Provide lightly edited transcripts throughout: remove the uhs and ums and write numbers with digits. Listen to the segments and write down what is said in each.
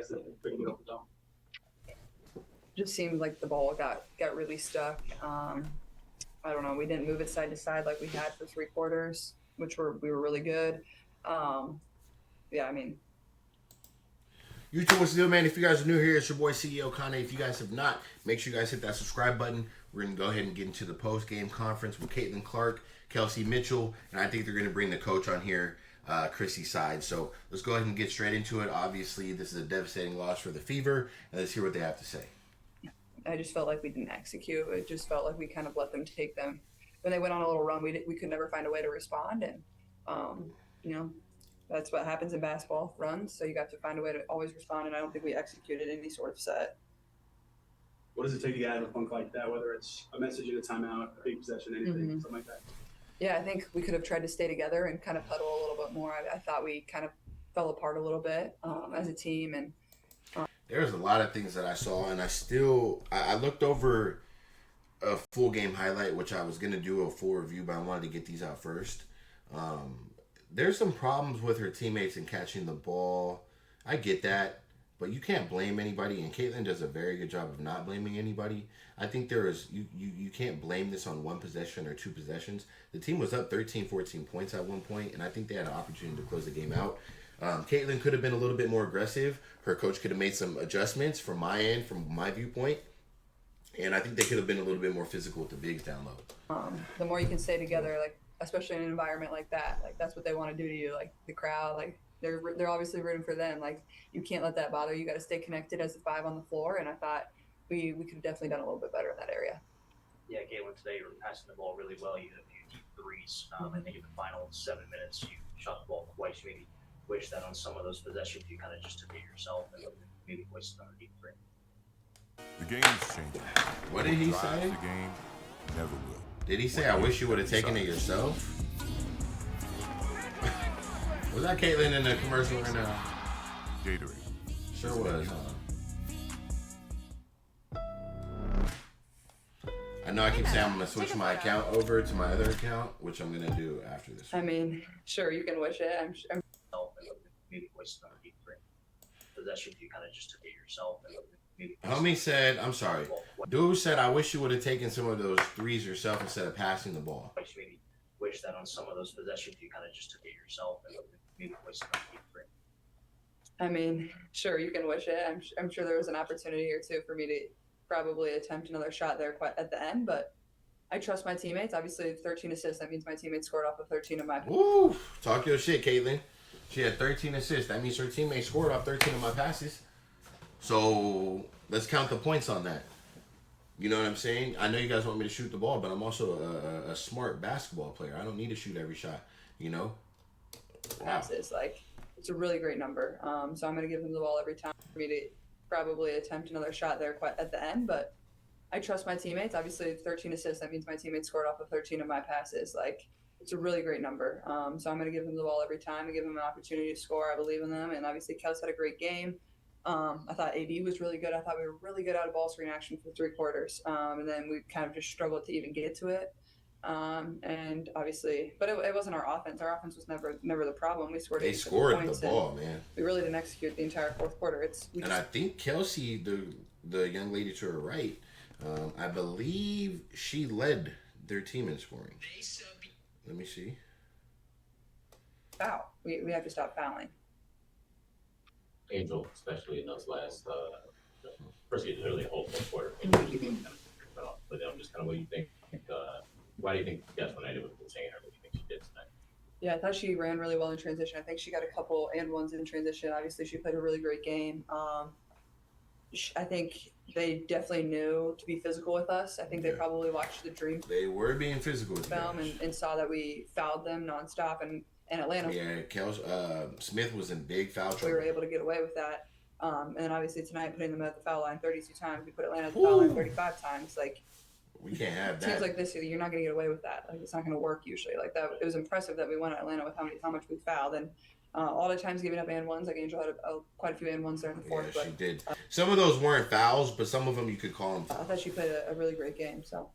guys that couldn't get over the dome? Just seemed like the ball got really stuck. I don't know. We didn't move it side to side like we had for 3 quarters, which we were really good. Yeah, I mean, YouTube, what's the deal, man? If you guys are new here, it's your boy ceokana. If you guys have not, make sure you guys hit that subscribe button. We're going to go ahead and get into the post-game conference with Caitlin Clark, Kelsey Mitchell, and I think they're going to bring the coach on here, Chrissy Side. So let's go ahead and get straight into it. Obviously, this is a devastating loss for the Fever, and let's hear what they have to say. I just felt like we didn't execute. It just felt like we kind of let them take them. When they went on a little run, we could never find a way to respond, and you know, that's what happens in basketball runs. So you got to find a way to always respond, and I don't think we executed any sort of set. What does it take to get out of a funk like that, whether it's a message in a timeout, a big possession, anything, something like that? Yeah, I think we could have tried to stay together and kind of huddle a little bit more. I thought we kind of fell apart a little bit as a team. And there's a lot of things that I saw, and I looked over a full game highlight, which I was going to do a full review, but I wanted to get these out first. There's some problems with her teammates in catching the ball. I get that, but you can't blame anybody, and Caitlin does a very good job of not blaming anybody. I think you can't blame this on one possession or two possessions. The team was up 13, 14 points at one point, and I think they had an opportunity to close the game out. Caitlin could have been a little bit more aggressive. Her coach could have made some adjustments from my end, from my viewpoint, and I think they could have been a little bit more physical with the bigs down low. The more you can stay together, like especially in an environment like that, like that's what they want to do to you. Like the crowd, like they're obviously rooting for them. Like you can't let that bother you. Got to stay connected as the five on the floor. And I thought we could have definitely done a little bit better in that area. Yeah, Caitlin, today you were passing the ball really well. You had a few deep threes. I think in the final 7 minutes you shot the ball twice. Maybe wish that on some of those possessions you kind of just took it yourself and maybe wasted another deep three. The game's changing. What did he say? The game never will. Did he say, I wish you would have taken it yourself? Was that Caitlin in the commercial right now? Gatorade. Sure was, huh? I know I keep saying I'm going to switch my account over to my other account, which I'm going to do after this. I mean, sure, you can wish it. I'm Maybe wasted another deep three. Possessions you kind of just took it yourself and maybe Homie said, I'm sorry. Dude said, I wish you would have taken some of those threes yourself instead of passing the ball. maybe wish that on some of those possessions you kind of just took it yourself and maybe wasted another deep three. I mean, sure, you can wish it. I'm sure there was an opportunity or two for me to probably attempt another shot there quite at the end, but I trust my teammates. Obviously, 13 assists. That means my teammates scored off of 13 of my. Woo! Talk your shit, Caitlin. She had 13 assists. That means her teammates scored off 13 of my passes. So let's count the points on that. You know what I'm saying? I know you guys want me to shoot the ball, but I'm also a smart basketball player. I don't need to shoot every shot, you know? Passes. Like, it's a really great number. So I'm going to give them the ball every time for me to probably attempt another shot there quite at the end, but I trust my teammates. Obviously, 13 assists. That means my teammates scored off of 13 of my passes. Like, it's a really great number. So I'm going to give them the ball every time and give them an opportunity to score. I believe in them. And obviously, Kels had a great game. I thought AD was really good. I thought we were really good out of ball screen action for 3 quarters. And then we kind of just struggled to even get to it. And obviously, but it wasn't our offense. Our offense was never the problem. We scored. They scored the ball, man. We really didn't execute the entire 4th quarter. I think Kelsey, the young lady to her right, I believe she led their team in scoring. Let me see. Foul. We have to stop fouling. Angel, especially in those last, first you literally a whole 4th quarter. But I'm just kind of what you think. Why do you think that's what I did with Hussein, or what do you think she did tonight? Yeah, I thought she ran really well in transition. I think she got a couple and ones in transition. Obviously, she played a really great game. I think they definitely knew to be physical with us. I think they probably watched the Dream. They were being physical with film and saw that we fouled them nonstop. And Atlanta. Yeah, Smith was in big foul trouble. We were able to get away with that. And then obviously tonight, putting them at the foul line 32 times. We put Atlanta at the foul line 35 times. Like, we can't have that. Teams like this, you're not going to get away with that. Like, it's not going to work usually. Like that, it was impressive that we won at Atlanta with how much we fouled, and all the times giving up and ones. Like Angel had quite a few and ones there in the 4th. Yeah, she did. Some of those weren't fouls, but some of them you could call them. I thought she played a really great game. So.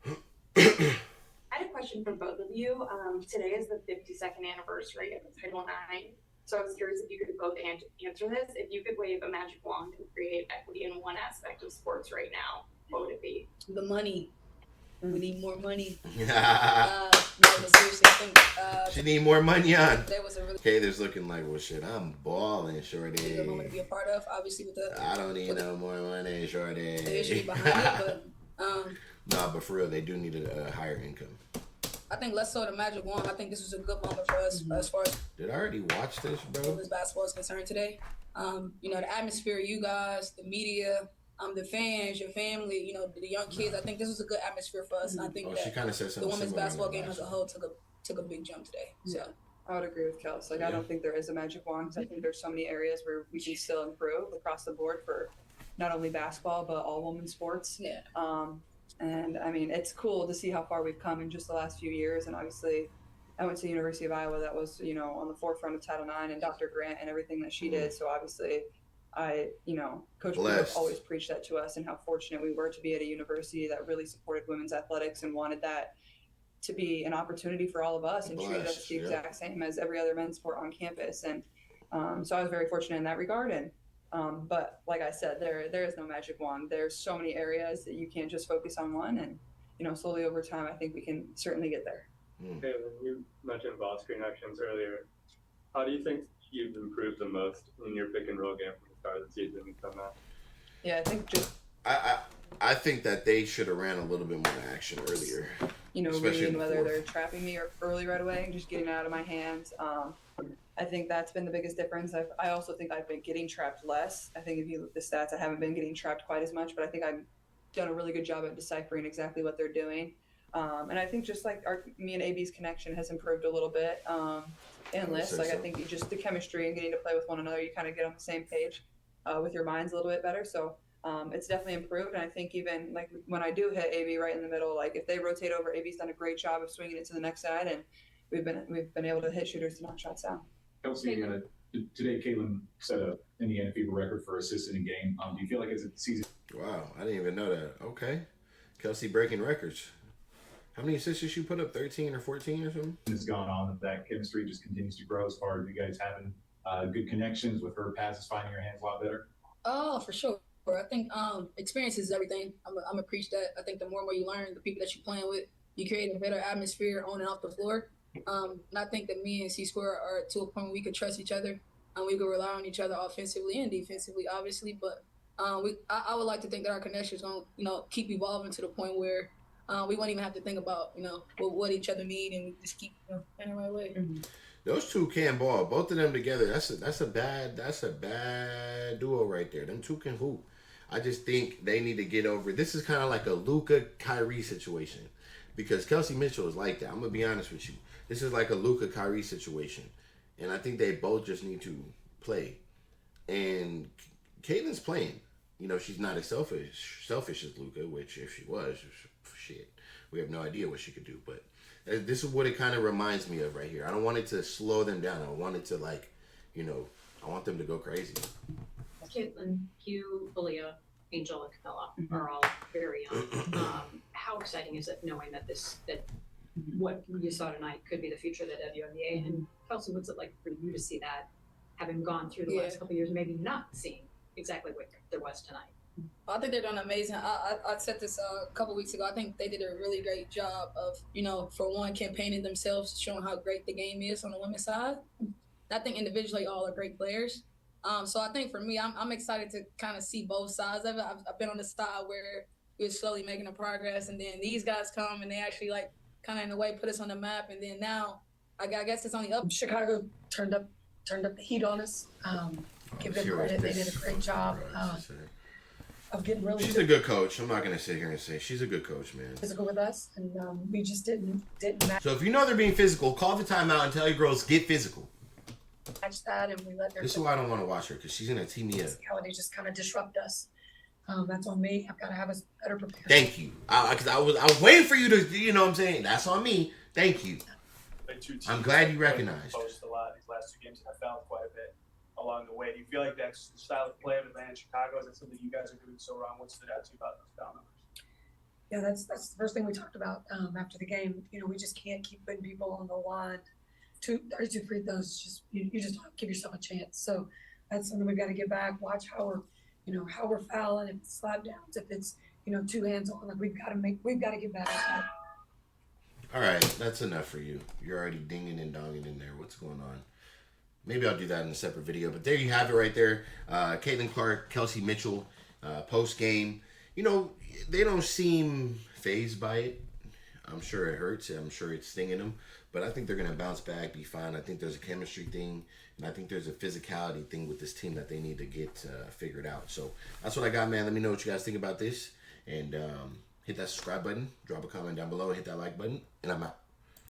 I had a question for both of you. Today is the 52nd anniversary of Title IX. So I was curious if you could both answer this. If you could wave a magic wand and create equity in one aspect of sports right now, what would it be? The money. We need more money. She No, but seriously, I think need more money on. there was a really Kayla's looking like, well, shit, I'm balling, good shorty. moment to be a part of. Obviously, with the I don't need no more money, shorty. history behind it, but Nah, but for real, they do need a higher income. I think less so the magic wand. I think this was a good moment for us as far as Did I already watch this, bro? women's basketball is concerned today. You know, the atmosphere, you guys, the media, the fans, your family, you know, the young kids. I think this was a good atmosphere for us, and I think Oh, she that kind of said the something women's similar in basketball the game last as a one. whole took a big jump today. So I would agree with Kels. Like, I don't think there is a magic wand because I think there's so many areas where we can still improve across the board for not only basketball but all women's sports. yeah, And I mean, it's cool to see how far we've come in just the last few years. And obviously, I went to the University of Iowa. That was, you know, on the forefront of Title IX and Dr. Grant and everything that she did. So obviously, Coach Blue Blessed. always preached that to us and how fortunate we were to be at a university that really supported women's athletics and wanted that to be an opportunity for all of us and treated us Blessed, the yeah. exact same as every other men's sport on campus. And so I was very fortunate in that regard. And but like I said, there is no magic wand. There's so many areas that you can't just focus on one. And, you know, slowly over time, I think we can certainly get there. Hey, you mentioned ball screen actions earlier. How do you think you've improved the most in your pick and roll game from the start of the season until now? Yeah, I think just, I think that they should have ran a little bit more action earlier. you know, Especially in reading the whether fourth. they're trapping me or early right away and just getting it out of my hands. I think that's been the biggest difference. I also think I've been getting trapped less. I think if you look at the stats, I haven't been getting trapped quite as much, but I think I've done a really good job at deciphering exactly what they're doing. And I think just like me and AB's connection has improved a little bit. And would lists, say like so. I think you just the chemistry and getting to play with one another, you kind of get on the same page with your minds a little bit better. So it's definitely improved. And I think even like when I do hit AB right in the middle, like if they rotate over, AB's done a great job of swinging it to the next side, and we've been able to hit shooters to knock shots down. Kelsey, today Caitlin set a Indiana FIBA record for assists in a game. Do you feel like as the season Wow, I didn't even know that. Okay. Kelsey breaking records. How many assists did she put up? 13 or 14 or something? has gone on, that chemistry just continues to grow as far as you guys having good connections with her passes, finding your hands a lot better? oh, for sure. I think experience is everything. I'm gonna preach that. I think the more and more you learn, the people that you're playing with, you create a better atmosphere on and off the floor. And I think that me and C Square are to a point where we could trust each other and we could rely on each other offensively and defensively, obviously. But I would like to think that our connection is going to, you know, keep evolving to the point where we won't even have to think about, you know, what each other need, and we just keep, you know, in the right way. Mm-hmm. Those two can ball. Both of them together. That's a bad duo right there. Them two can hoop. I just think they need to get over. This is kind of like a Luka Kyrie situation, because Kelsey Mitchell is like that. I'm gonna be honest with you. This is like a Luka Kyrie situation, and I think they both just need to play. And Caitlin's playing. You know, she's not as selfish as Luka, which if she was, shit, we have no idea what she could do. But this is what it kind of reminds me of right here. I don't want it to slow them down. I want it to, like, you know, I want them to go crazy. Caitlin, Hugh, Aaliyah, Angel, and Camilla are all very young. How exciting is it knowing that what you saw tonight could be the future of the WNBA? And Kelsey, what's it like for you to see that, having gone through the last couple of years, maybe not seeing exactly what there was tonight? I think they're doing amazing. I said this a couple weeks ago. I think they did a really great job of, you know, for one, campaigning themselves, showing how great the game is on the women's side. I think individually all are great players. So I think for me, I'm excited to kind of see both sides of it. I've been on the side where we're slowly making the progress, and then these guys come and they actually, like, kind of in a way put us on the map. And then now, I guess it's only up. Chicago turned up the heat on us. Give them credit; they did a great job of getting really. She's a good coach. I'm not gonna sit here and say she's a good coach, man. Physical with us, and we just didn't match So if you know they're being physical, call the timeout and tell your girls get physical. that, and we let their This is why I don't want to watch her, because she's gonna tee me up. physicality just kind of disrupt us. That's on me. I've got to have us better prepared. Thank you. Because I was waiting for you to, you know what I'm saying? That's on me. Thank you. Like two teams I'm glad you that recognized. Post a lot these last 2 games, and I fouled quite a bit along the way. Do you feel like that's the style of play of Atlanta and Chicago? Is that something you guys are doing so wrong? What stood out to you about those foul numbers? Yeah, that's the first thing we talked about after the game. You know, we just can't keep putting people on the line 32 free throws is just, you just don't give yourself a chance. So that's something we've got to get back. Watch how we're fouling, if it's slap downs, if it's, two hands on, like we've got to get back at that. All right, that's enough for you. You're already dinging and donging in there. What's going on? Maybe I'll do that in a separate video. But there you have it right there. Caitlin Clark, Kelsey Mitchell, post game. They don't seem fazed by it. I'm sure it hurts. I'm sure it's stinging them. But I think they're going to bounce back, be fine. I think there's a chemistry thing. And I think there's a physicality thing with this team that they need to get figured out. So that's what I got, man. Let me know what you guys think about this. And hit that subscribe button. Drop a comment down below. Hit that like button. And I'm out.